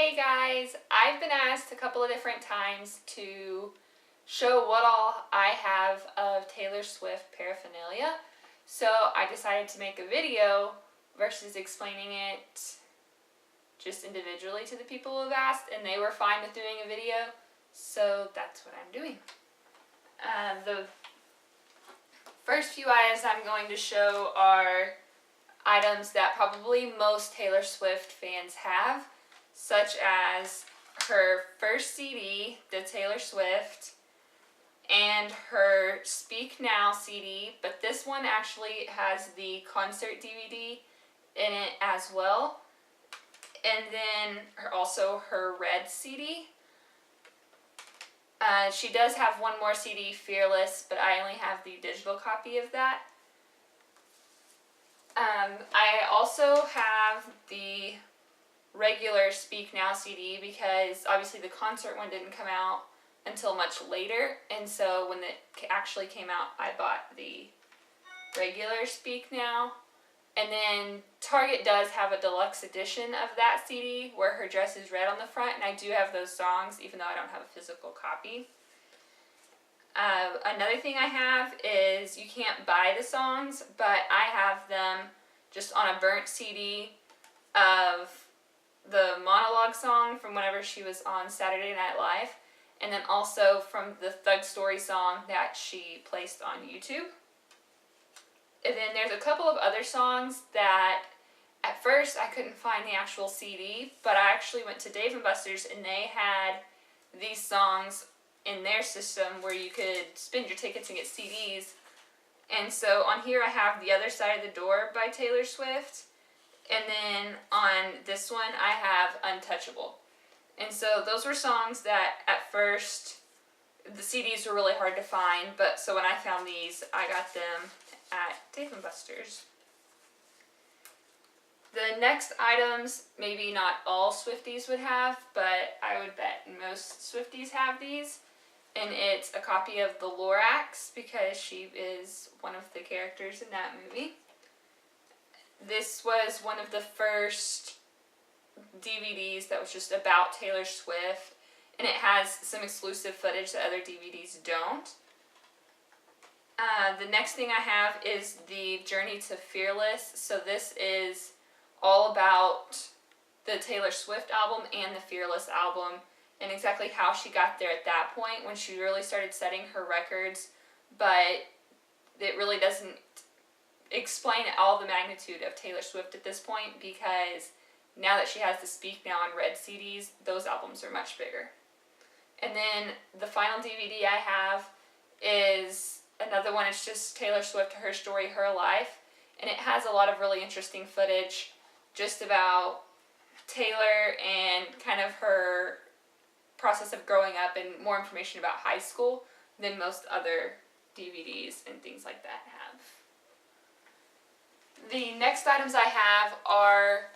Hey guys, I've been asked a couple of different times to show what all I have of Taylor Swift paraphernalia, so I decided to make a video versus explaining it just individually to the people who have asked, and they were fine with doing a video, so that's what I'm doing. The first few items I'm going to show are items that probably most Taylor Swift fans have, such as her first CD, The Taylor Swift, and her Speak Now CD, but this one actually has the concert DVD in it as well, and then also her Red CD. She does have one more CD, Fearless, but I only have the digital copy of that. I also have the regular Speak Now CD because obviously the concert one didn't come out until much later, and so when it actually came out I bought the regular Speak Now. And then Target does have a deluxe edition of that CD where her dress is red on the front, and I do have those songs even though I don't have a physical copy. Another thing I have is, you can't buy the songs, but I have them just on a burnt CD of the monologue song from whenever she was on Saturday Night Live, and then also from the Thug Story song that she placed on YouTube. And then there's a couple of other songs that at first I couldn't find the actual CD, but I actually went to Dave & Buster's and they had these songs in their system where you could spend your tickets and get CDs. And so on here I have The Other Side of the Door by Taylor Swift, and then on this one I have Untouchable. And so those were songs that at first the CDs were really hard to find, but so when I found these I got them at Dave & Buster's. The next items, maybe not all Swifties would have, but I would bet most Swifties have these. And it's a copy of The Lorax because she is one of the characters in that movie. This was one of the first DVDs that was just about Taylor Swift, and it has some exclusive footage that other DVDs don't. The next thing I have is the Journey to Fearless. So this is all about the Taylor Swift album and the Fearless album, and exactly how she got there at that point when she really started setting her records, but it really doesn't explain all the magnitude of Taylor Swift at this point, because now that she has the Speak Now and Red CDs, those albums are much bigger. And then the final DVD I have is another one. It's just Taylor Swift, Her Story, Her Life, and it has a lot of really interesting footage just about Taylor and kind of her process of growing up, and more information about high school than most other DVDs and things like that have. The next items I have are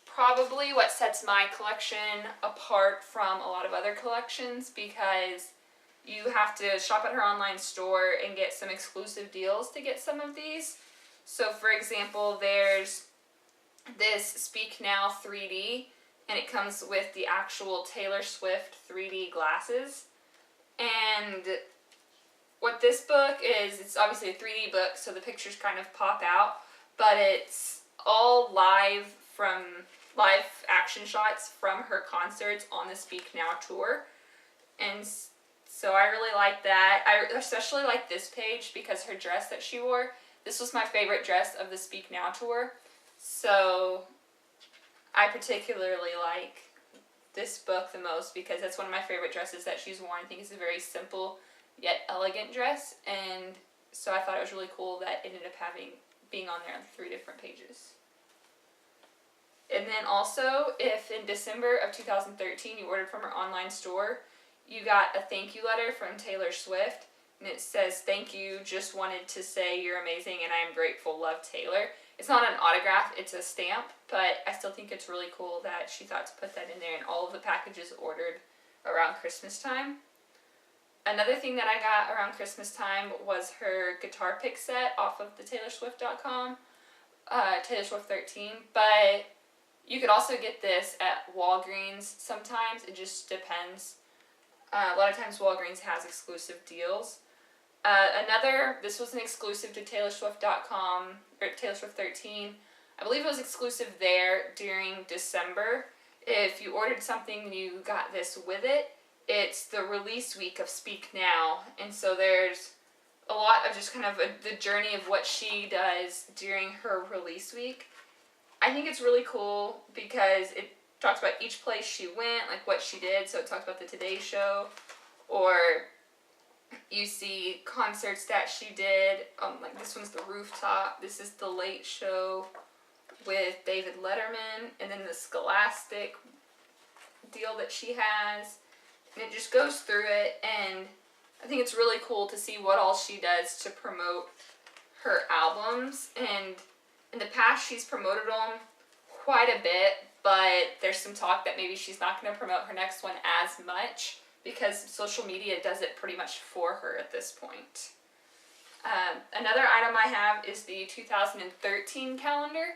probably what sets my collection apart from a lot of other collections, because you have to shop at her online store and get some exclusive deals to get some of these. So for example, there's this Speak Now 3D, and it comes with the actual Taylor Swift 3D glasses. And what this book is, it's obviously a 3D book, so the pictures kind of pop out, but it's all live action shots from her concerts on the Speak Now tour. And so I really like that. I especially like this page because her dress that she wore, this was my favorite dress of the Speak Now tour. So I particularly like this book the most because that's one of my favorite dresses that she's worn. I think it's a very simple yet elegant dress, and so I thought it was really cool that it ended up being on there on 3 different pages. And then also, if in December of 2013 you ordered from her online store, you got a thank you letter from Taylor Swift, and it says, "Thank you, just wanted to say you're amazing and I am grateful, love, Taylor." It's not an autograph, it's a stamp, but I still think it's really cool that she thought to put that in there, and all of the packages ordered around Christmas time. Another thing that I got around Christmas time was her guitar pick set off of the TaylorSwift.com, Taylor Swift 13, but You could also get this at Walgreens sometimes. It just depends. A lot of times Walgreens has exclusive deals. This was an exclusive to TaylorSwift.com, or Taylor Swift 13. I believe it was exclusive there during December. If you ordered something and you got this with it, it's the release week of Speak Now. And so there's a lot of just kind of the journey of what she does during her release week. I think it's really cool because it talks about each place she went, like what she did. So it talks about the Today Show, or you see concerts that she did. Like this one's the Rooftop. This is the Late Show with David Letterman, and then the Scholastic deal that she has. And it just goes through it, and I think it's really cool to see what all she does to promote her albums. And in the past, she's promoted them quite a bit, but there's some talk that maybe she's not going to promote her next one as much because social media does it pretty much for her at this point. Another item I have is the 2013 calendar.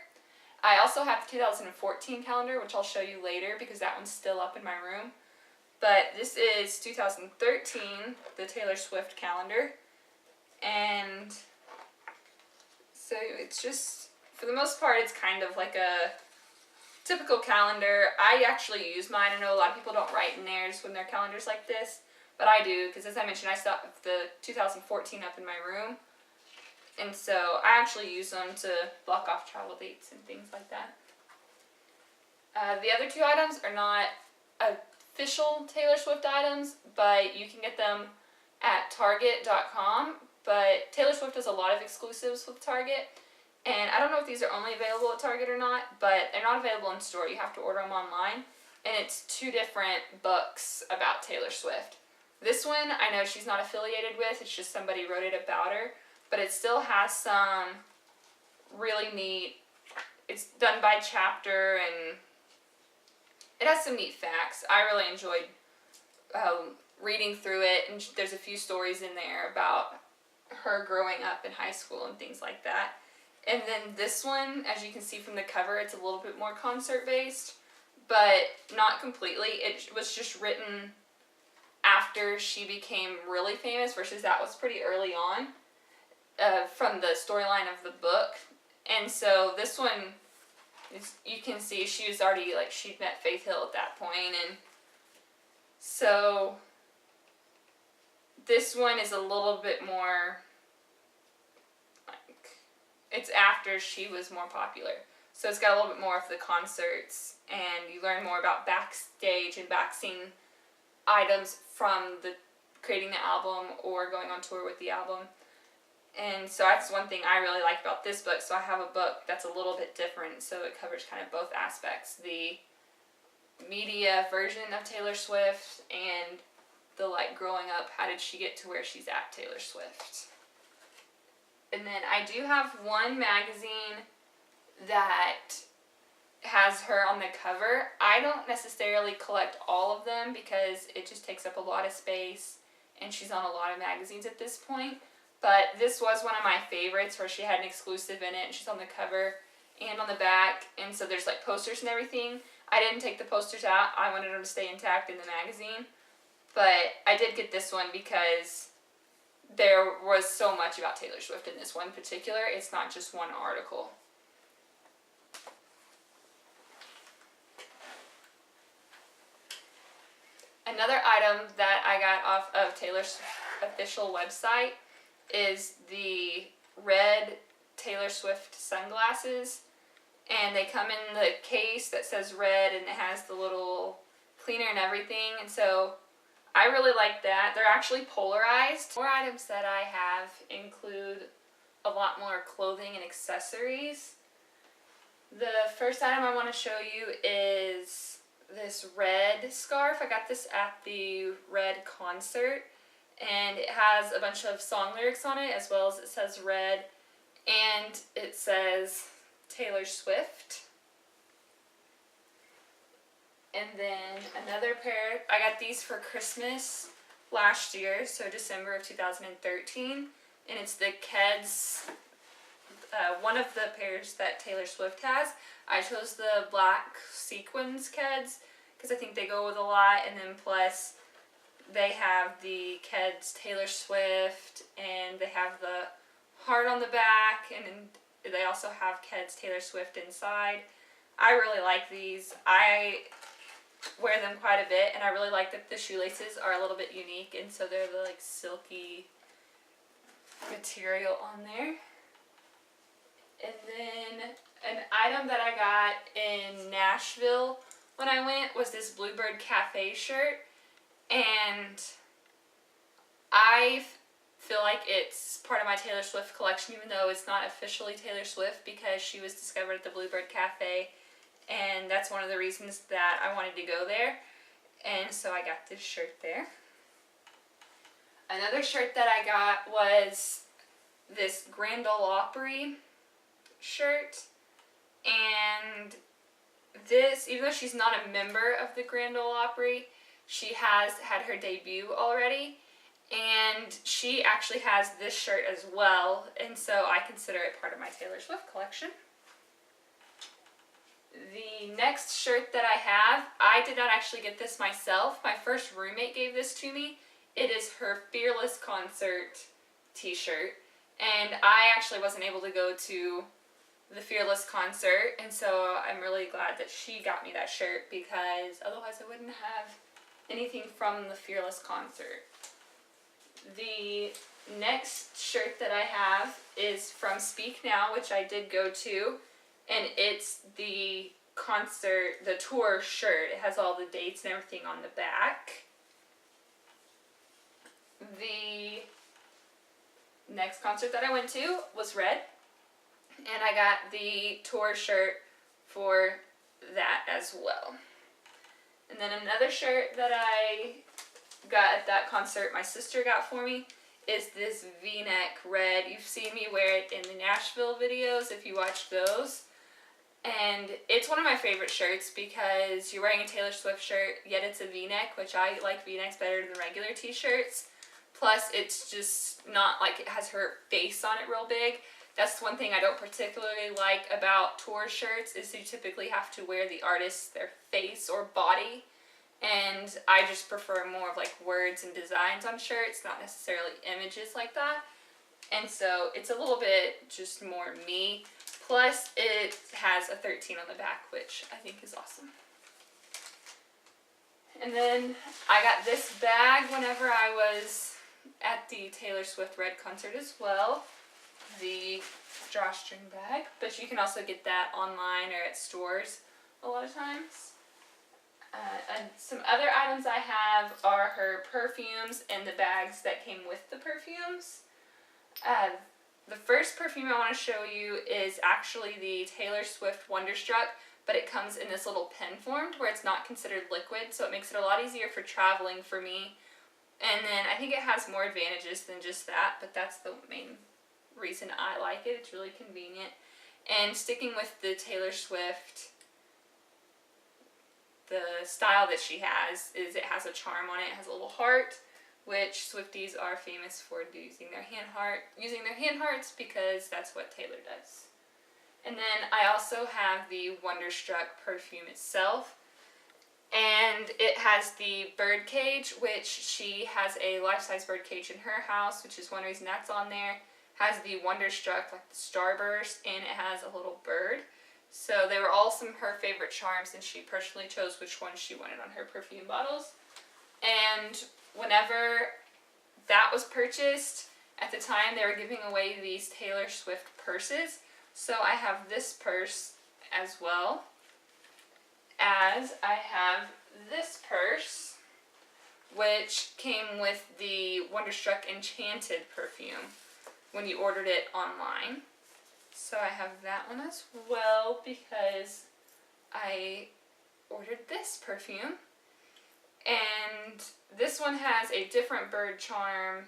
I also have the 2014 calendar, which I'll show you later because that one's still up in my room. But this is 2013, the Taylor Swift calendar. And so it's just, for the most part, it's kind of like a typical calendar. I actually use mine. I know a lot of people don't write in theirs when their calendar's like this, but I do, because as I mentioned, I still have the 2014 up in my room. And so I actually use them to block off travel dates and things like that. The other two items are not official Taylor Swift items, but you can get them at Target.com. But Taylor Swift does a lot of exclusives with Target. And I don't know if these are only available at Target or not, but they're not available in store. You have to order them online. And it's 2 different books about Taylor Swift. This one I know she's not affiliated with. It's just somebody wrote it about her. But it still has some really neat, it's done by chapter, and it has some neat facts. I really enjoyed reading through it, and there's a few stories in there about her growing up in high school and things like that. And then this one, as you can see from the cover, it's a little bit more concert-based, but not completely. It was just written after she became really famous, versus that was pretty early on. From the storyline of the book. And so this one, you can see she was already, like, she'd met Faith Hill at that point, and so this one is a little bit more, like, it's after she was more popular. So it's got a little bit more of the concerts, and you learn more about backstage and back-scene items from the creating the album or going on tour with the album. And so that's one thing I really like about this book. So I have a book that's a little bit different, so it covers kind of both aspects. The media version of Taylor Swift and the, like, growing up, how did she get to where she's at, Taylor Swift. And then I do have one magazine that has her on the cover. I don't necessarily collect all of them because it just takes up a lot of space, and she's on a lot of magazines at this point. But this was one of my favorites, where she had an exclusive in it, and she's on the cover and on the back, and so there's, like, posters and everything. I didn't take the posters out. I wanted them to stay intact in the magazine. But I did get this one because there was so much about Taylor Swift in this one in particular. It's not just one article. Another item that I got off of Taylor's official website is the red Taylor Swift sunglasses, and they come in the case that says red, and it has the little cleaner and everything, and so I really like that. They're actually polarized. More items that I have include a lot more clothing and accessories. The first item I want to show you is this red scarf. I got this at the Red concert. And it has a bunch of song lyrics on it, as well as it says red, and it says Taylor Swift. And then another pair, I got these for Christmas last year, so December of 2013, and it's the Keds one of the pairs that Taylor Swift has. I chose the black sequins Keds because I think they go with a lot, and then plus they have the Keds Taylor Swift, and they have the heart on the back, and they also have Keds Taylor Swift inside. I really like these. I wear them quite a bit, and I really like that the shoelaces are a little bit unique, and so they're the like silky material on there. And then an item that I got in Nashville when I went was this Bluebird Cafe shirt, and I feel like it's part of my Taylor Swift collection, even though it's not officially Taylor Swift, because she was discovered at the Bluebird Cafe, and that's one of the reasons that I wanted to go there, and so I got this shirt there. Another shirt that I got was this Grand Ole Opry shirt, and this, even though she's not a member of the Grand Ole Opry, she has had her debut already, and she actually has this shirt as well, and so I consider it part of my Taylor Swift collection. The next shirt that I have, I did not actually get this myself. My first roommate gave this to me. It is her Fearless concert t-shirt, and I actually wasn't able to go to the Fearless concert, and so I'm really glad that she got me that shirt, because otherwise I wouldn't have anything from the Fearless concert. The next shirt that I have is from Speak Now, which I did go to, and it's the concert, the tour shirt. It has all the dates and everything on the back. The next concert that I went to was Red, and I got the tour shirt for that as well. And then another shirt that I got at that concert, my sister got for me, is this V-neck red. You've seen me wear it in the Nashville videos if you watched those. And it's one of my favorite shirts because you're wearing a Taylor Swift shirt, yet it's a V-neck, which I like V-necks better than regular t-shirts. Plus, it's just not like it has her face on it real big. That's one thing I don't particularly like about tour shirts, is you typically have to wear the artist, their face or body. And I just prefer more of like words and designs on shirts, not necessarily images like that. And so it's a little bit just more me. Plus it has a 13 on the back, which I think is awesome. And then I got this bag whenever I was at the Taylor Swift Red concert as well. The drawstring bag. But you can also get that online or at stores a lot of times. And some other items I have are her perfumes and the bags that came with the perfumes. The first perfume I want to show you is actually the Taylor Swift Wonderstruck, but it comes in this little pen form where it's not considered liquid, so it makes it a lot easier for traveling for me. And then I think it has more advantages than just that, but that's the main reason I like it. It's really convenient. And sticking with the Taylor Swift, the style that she has is it has a charm on it. It has a little heart, which Swifties are famous for using their hand hearts because that's what Taylor does. And then I also have the Wonderstruck perfume itself, and it has the bird cage, which she has a life-size bird cage in her house, which is one reason that's on there. Has the Wonderstruck, like the starburst, and it has a little bird. So they were all some of her favorite charms, and she personally chose which ones she wanted on her perfume bottles. And whenever that was purchased, at the time they were giving away these Taylor Swift purses. So I have this purse as well as I have this purse, which came with the Wonderstruck Enchanted perfume when you ordered it online. So I have that one as well because I ordered this perfume. And this one has a different bird charm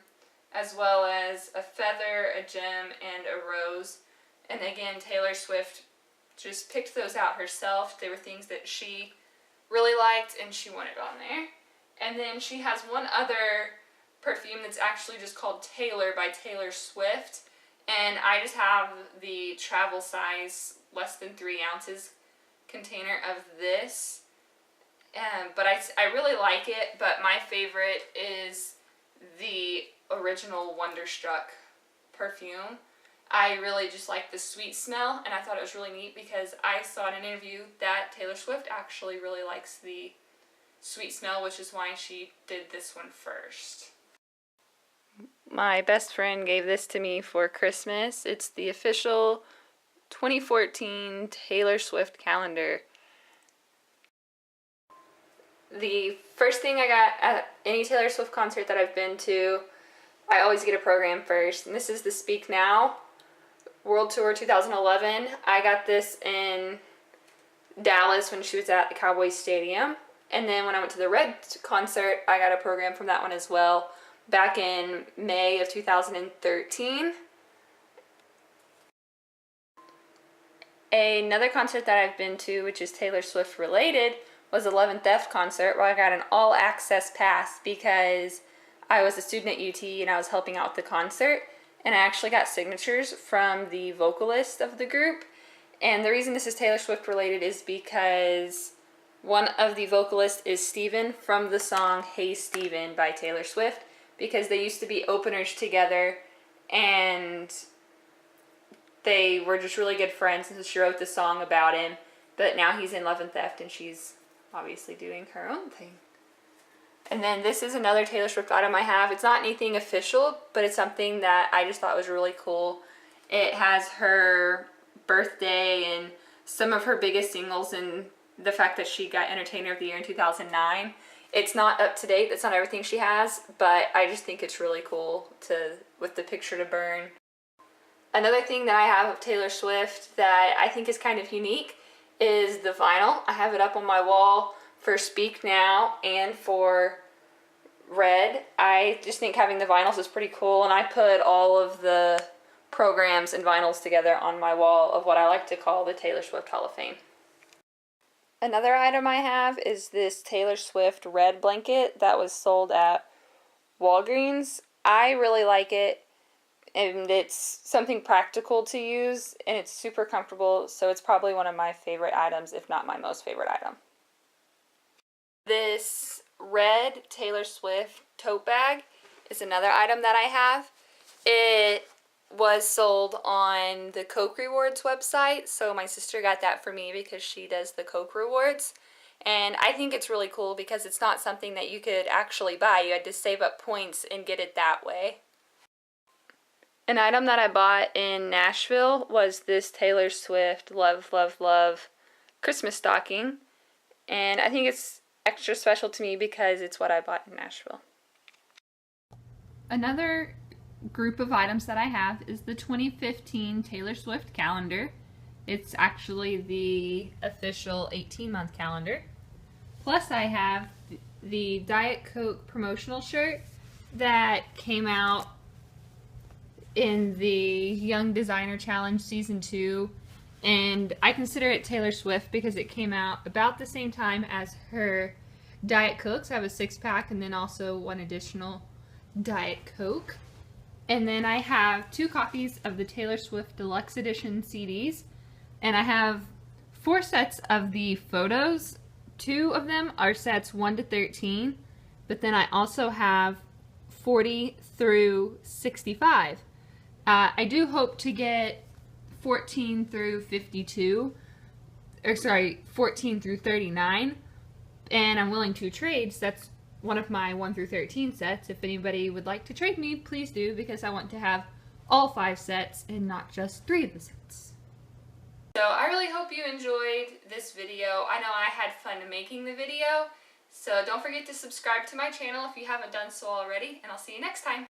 as well as a feather, a gem, and a rose. And again, Taylor Swift just picked those out herself. They were things that she really liked and she wanted on there. And then she has one other perfume that's actually just called Taylor by Taylor Swift. and I just have the travel size, less than 3 ounces container of this. But I really like it, but my favorite is the original Wonderstruck perfume. I really just like the sweet smell, and I thought it was really neat because I saw in an interview that Taylor Swift actually really likes the sweet smell, which is why she did this one first. My best friend gave this to me for Christmas. It's the official 2014 Taylor Swift calendar. The first thing I got at any Taylor Swift concert that I've been to, I always get a program first, and this is the Speak Now World Tour 2011. I got this in Dallas when she was at the Cowboys Stadium. And then when I went to the Red concert, I got a program from that one as well, back in May of 2013. Another concert that I've been to, which is Taylor Swift related, was 11th F concert, where I got an all-access pass because I was a student at UT and I was helping out with the concert. And I actually got signatures from the vocalist of the group. And the reason this is Taylor Swift related is because one of the vocalists is Steven from the song Hey Steven by Taylor Swift, because they used to be openers together and they were just really good friends, and so she wrote the song about him. But now he's in Love and Theft and she's obviously doing her own thing. And then this is another Taylor Swift item I have. It's not anything official, but it's something that I just thought was really cool. It has her birthday and some of her biggest singles and the fact that she got Entertainer of the Year in 2009. It's not up to date. That's not everything she has, but I just think it's really cool with the picture to burn. Another thing that I have of Taylor Swift that I think is kind of unique is the vinyl. I have it up on my wall for Speak Now and for Red. I just think having the vinyls is pretty cool, and I put all of the programs and vinyls together on my wall of what I like to call the Taylor Swift Hall of Fame. Another item I have is this Taylor Swift red blanket that was sold at Walgreens. I really like it, and it's something practical to use, and it's super comfortable, so it's probably one of my favorite items, if not my most favorite item. This red Taylor Swift tote bag is another item that I have. It was sold on the Coke Rewards website, so my sister got that for me because she does the Coke Rewards. And I think it's really cool because it's not something that you could actually buy. You had to save up points and get it that way. An item that I bought in Nashville was this Taylor Swift Love, Love, Love Christmas stocking. And I think it's extra special to me because it's what I bought in Nashville. Another group of items that I have is the 2015 Taylor Swift calendar. It's actually the official 18-month calendar. Plus I have the Diet Coke promotional shirt that came out in the Young Designer Challenge Season 2. And I consider it Taylor Swift because it came out about the same time as her Diet Cokes. I have a 6-pack and then also one additional Diet Coke. And then I have 2 copies of the Taylor Swift Deluxe Edition CDs. And I have 4 sets of the photos. 2 of them are sets 1 to 13. But then I also have 40 through 65. I do hope to get 14 through 52, or sorry, 14 through 39, and I'm willing to trade. So that's one of my 1 through 13 sets. If anybody would like to trade me, please do, because I want to have all 5 sets and not just 3 of the sets. So I really hope you enjoyed this video. I know I had fun making the video, so don't forget to subscribe to my channel if you haven't done so already, and I'll see you next time.